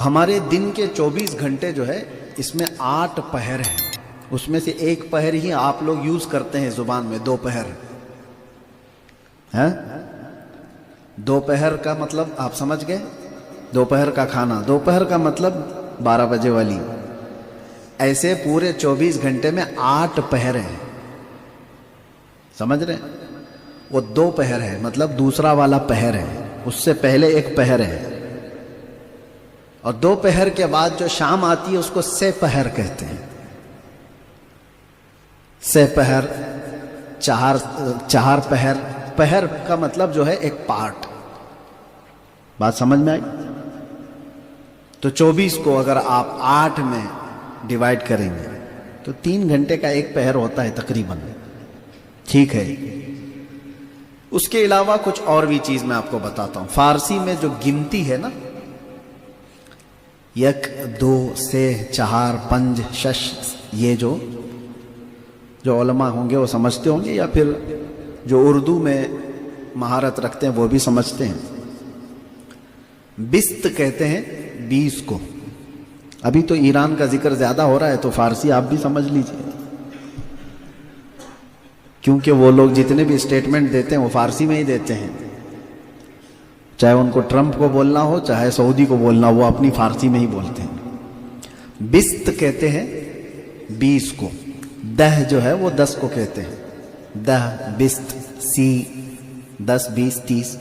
ہمارے دن کے 24 گھنٹے جو ہے اس میں 8 پہر ہیں، اس میں سے ایک پہر ہی آپ لوگ یوز کرتے ہیں زبان میں، دوپہر ہے۔ دوپہر کا مطلب آپ سمجھ گئے، دوپہر کا کھانا، دوپہر کا مطلب 12 بجے والی۔ ایسے پورے 24 گھنٹے میں 8 پہر ہیں، سمجھ رہے ہیں؟ وہ 2 پہر ہے، مطلب دوسرا والا پہر ہے، اس سے پہلے ایک پہر ہے، اور 2 پہر کے بعد جو شام آتی ہے اس کو سے پہر کہتے ہیں۔ سے پہر، چہار پہر، پہر کا مطلب جو ہے ایک پارٹ، بات سمجھ میں آئی؟ تو 24 کو اگر آپ 8 میں ڈیوائڈ کریں گے تو 3 گھنٹے کا ایک پہر ہوتا ہے تقریباً، ٹھیک ہے۔ اس کے علاوہ کچھ اور بھی چیز میں آپ کو بتاتا ہوں۔ فارسی میں جو گنتی ہے نا، 1 2 3 4 5 6، یہ جو علماء ہوں گے وہ سمجھتے ہوں گے، یا پھر جو اردو میں مہارت رکھتے ہیں وہ بھی سمجھتے ہیں۔ بست کہتے ہیں 20 کو۔ ابھی تو ایران کا ذکر زیادہ ہو رہا ہے تو فارسی آپ بھی سمجھ لیجئے، کیونکہ وہ لوگ جتنے بھی اسٹیٹمنٹ دیتے ہیں وہ فارسی میں ہی دیتے ہیں، چاہے ان کو ٹرمپ کو بولنا ہو چاہے سعودی کو بولنا ہو، وہ اپنی فارسی میں ہی بولتے ہیں۔ بست کہتے ہیں 20 کو، دہ جو ہے وہ 10 کو کہتے ہیں، دہ، بست، سی، 10 20 30،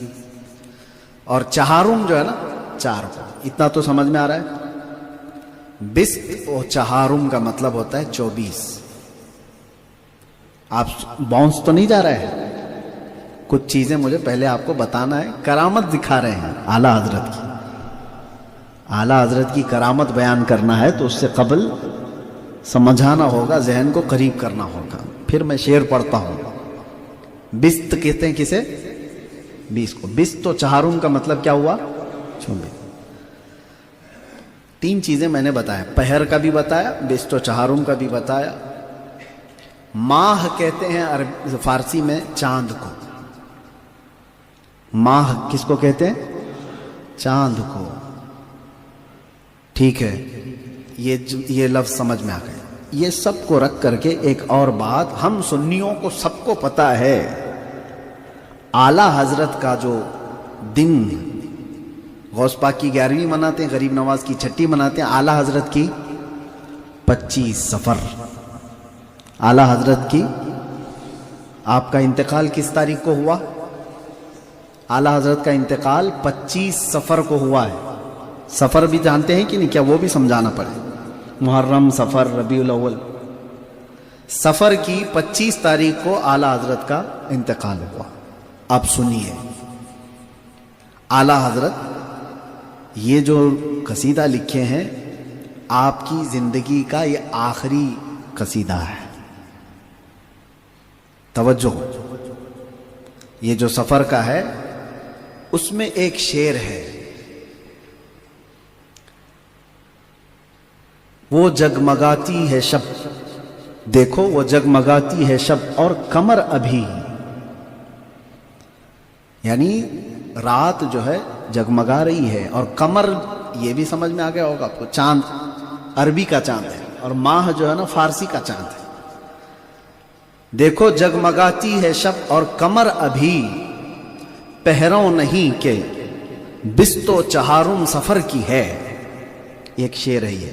اور چہارم جو ہے نا 4 کو۔ اتنا تو سمجھ میں آ رہا ہے؟ بست اور چہارم کا مطلب ہوتا ہے 24۔ آپ باؤنس تو نہیں جا رہے ہیں؟ کچھ چیزیں مجھے پہلے آپ کو بتانا ہے، کرامت دکھا رہے ہیں اعلیٰ حضرت کی، اعلیٰ حضرت کی کرامت بیان کرنا ہے تو اس سے قبل سمجھانا ہوگا، ذہن کو قریب کرنا ہوگا۔ پھر میں شعر پڑھتا ہوں۔ بست کہتے ہیں کسے؟ 20 کو۔ بست و چہارم کا مطلب کیا ہوا؟ 24۔ 3 چیزیں میں نے بتایا، پہر کا بھی بتایا، بست و چہارم کا بھی بتایا۔ ماہ کہتے ہیں فارسی میں چاند کو۔ ماہ کس کو کہتے ہیں؟ چاند کو، ٹھیک ہے۔ یہ لفظ سمجھ میں آ گئے۔ یہ سب کو رکھ کر کے ایک اور بات، ہم سنیوں کو سب کو پتا ہے، اعلیٰ حضرت کا جو دن، غوث پاک کی 11ویں مناتے ہیں، غریب نواز کی 6ٹھی مناتے ہیں، اعلیٰ حضرت کی 25 صفر۔ اعلیٰ حضرت کی، آپ کا انتقال کس تاریخ کو ہوا؟ اعلیٰ حضرت کا انتقال 25 صفر کو ہوا ہے۔ سفر بھی جانتے ہیں کہ نہیں؟ کیا وہ بھی سمجھانا پڑے؟ محرم، سفر، ربیع الاول۔ سفر کی 25 تاریخ کو اعلیٰ حضرت کا انتقال ہوا۔ اب سنیے، اعلیٰ حضرت یہ جو قصیدہ لکھے ہیں، آپ کی زندگی کا یہ آخری قصیدہ ہے۔ توجہ، یہ جو سفر کا ہے اس میں ایک شعر ہے، وہ جگمگاتی ہے شب، دیکھو وہ جگمگاتی ہے شب اور قمر ابھی، یعنی رات جو ہے جگمگا رہی ہے، اور قمر یہ بھی سمجھ میں آ گیا ہوگا آپ کو، چاند عربی کا چاند ہے، اور ماہ جو ہے نا فارسی کا چاند ہے۔ دیکھو جگمگاتی ہے شب اور قمر ابھی، پہروں نہیں کہ بست و چہارم سفر کی ہے۔ ایک شعر ہے یہ،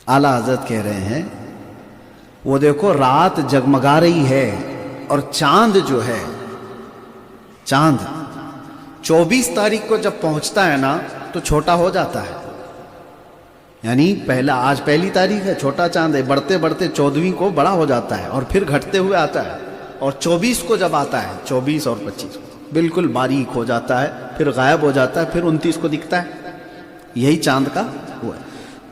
اعلیٰ حضرت کہہ رہے ہیں وہ دیکھو رات جگمگا رہی ہے، اور چاند جو ہے، چاند 24 تاریخ کو جب پہنچتا ہے نا تو چھوٹا ہو جاتا ہے، یعنی آج پہلی تاریخ ہے، چھوٹا چاند ہے، بڑھتے بڑھتے 14ویں کو بڑا ہو جاتا ہے، اور پھر گھٹتے ہوئے آتا ہے، اور 24 کو جب آتا ہے، 24 اور 25 بالکل باریک ہو جاتا ہے، پھر غائب ہو جاتا ہے، پھر 29 کو دکھتا ہے۔ یہی چاند کا وہ ہے۔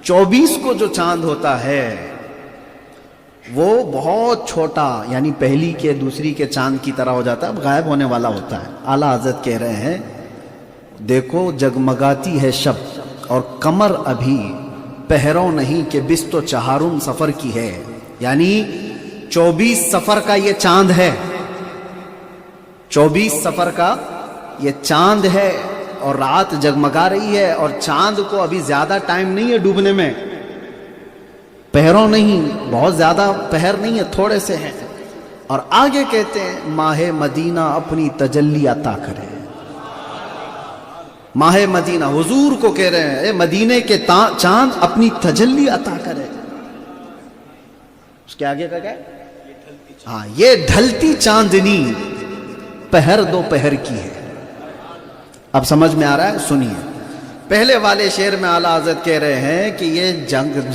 24 کو جو چاند ہوتا ہے وہ بہت چھوٹا، یعنی پہلی کے دوسری کے چاند کی طرح ہو جاتا ہے، اب غائب ہونے والا ہوتا ہے۔ اعلیٰ حضرت کہہ رہے ہیں دیکھو جگمگاتی ہے شب اور قمر ابھی، پہروں نہیں کہ بست و چہارم سفر کی ہے، یعنی 24 سفر کا یہ چاند ہے، 24 سفر کا یہ چاند ہے، اور رات جگمگا رہی ہے اور چاند کو ابھی زیادہ ٹائم نہیں ہے ڈوبنے میں، پہروں نہیں، بہت زیادہ پہر نہیں ہے، تھوڑے سے ہیں. اور آگے کہتے ہیں ماہ مدینہ اپنی تجلی عطا کرے. ماہ مدینہ حضور کو کہہ رہے ہیں اے مدینے کے چاند اپنی تجلی عطا کرے. اس کے آگے کا کیا ہے؟ ہاں، یہ ڈھلتی چاندنی پہر دو پہر کی ہے. اب سمجھ میں آ رہا ہے؟ سنیے. پہلے والے شعر میں اعلیٰ حضرت کہہ رہے ہیں کہ یہ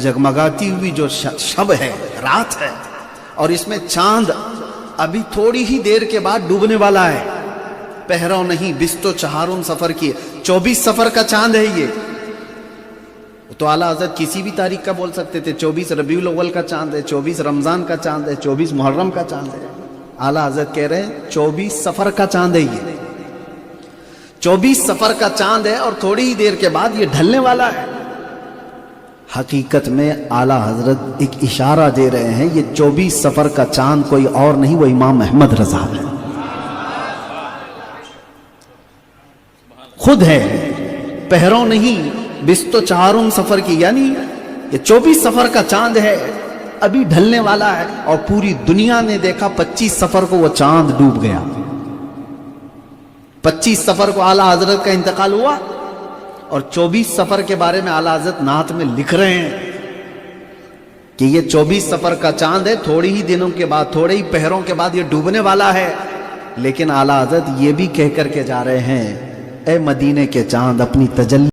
جگمگاتی ہوئی جو شب ہے، رات ہے، اور اس میں چاند ابھی تھوڑی ہی دیر کے بعد ڈوبنے والا ہے. پہروں نہیں، بستو چہارم سفر کی، 24 سفر کا چاند ہے یہ. تو اعلیٰ حضرت کسی بھی تاریخ کا بول سکتے تھے، 24 ربیع الاول کا چاند ہے، 24 رمضان کا چاند ہے، 24 محرم کا چاند ہے. اعلیٰ حضرت کہہ رہے ہیں 24 سفر کا چاند ہے یہ. 24 سفر کا چاند ہے اور تھوڑی ہی دیر کے بعد یہ ڈھلنے والا ہے. حقیقت میں اعلیٰ حضرت ایک اشارہ دے رہے ہیں، یہ 24 سفر کا چاند کوئی اور نہیں، وہ امام احمد رضا ہے، خود ہے. پہروں نہیں، بستو چہارم سفر کی، یعنی یہ 24 سفر کا چاند ہے، ابھی ڈھلنے والا ہے. اور پوری دنیا نے دیکھا 25 سفر کو وہ چاند ڈوب گیا. 25 سفر کو اعلیٰ حضرت کا انتقال ہوا، اور 24 سفر کے بارے میں اعلیٰ حضرت نعت میں لکھ رہے ہیں کہ یہ 24 سفر کا چاند ہے، تھوڑی ہی دنوں کے بعد، تھوڑے ہی پہروں کے بعد یہ ڈوبنے والا ہے. لیکن اعلیٰ حضرت یہ بھی کہہ کر کے جا رہے ہیں اے مدینے کے چاند اپنی تجلی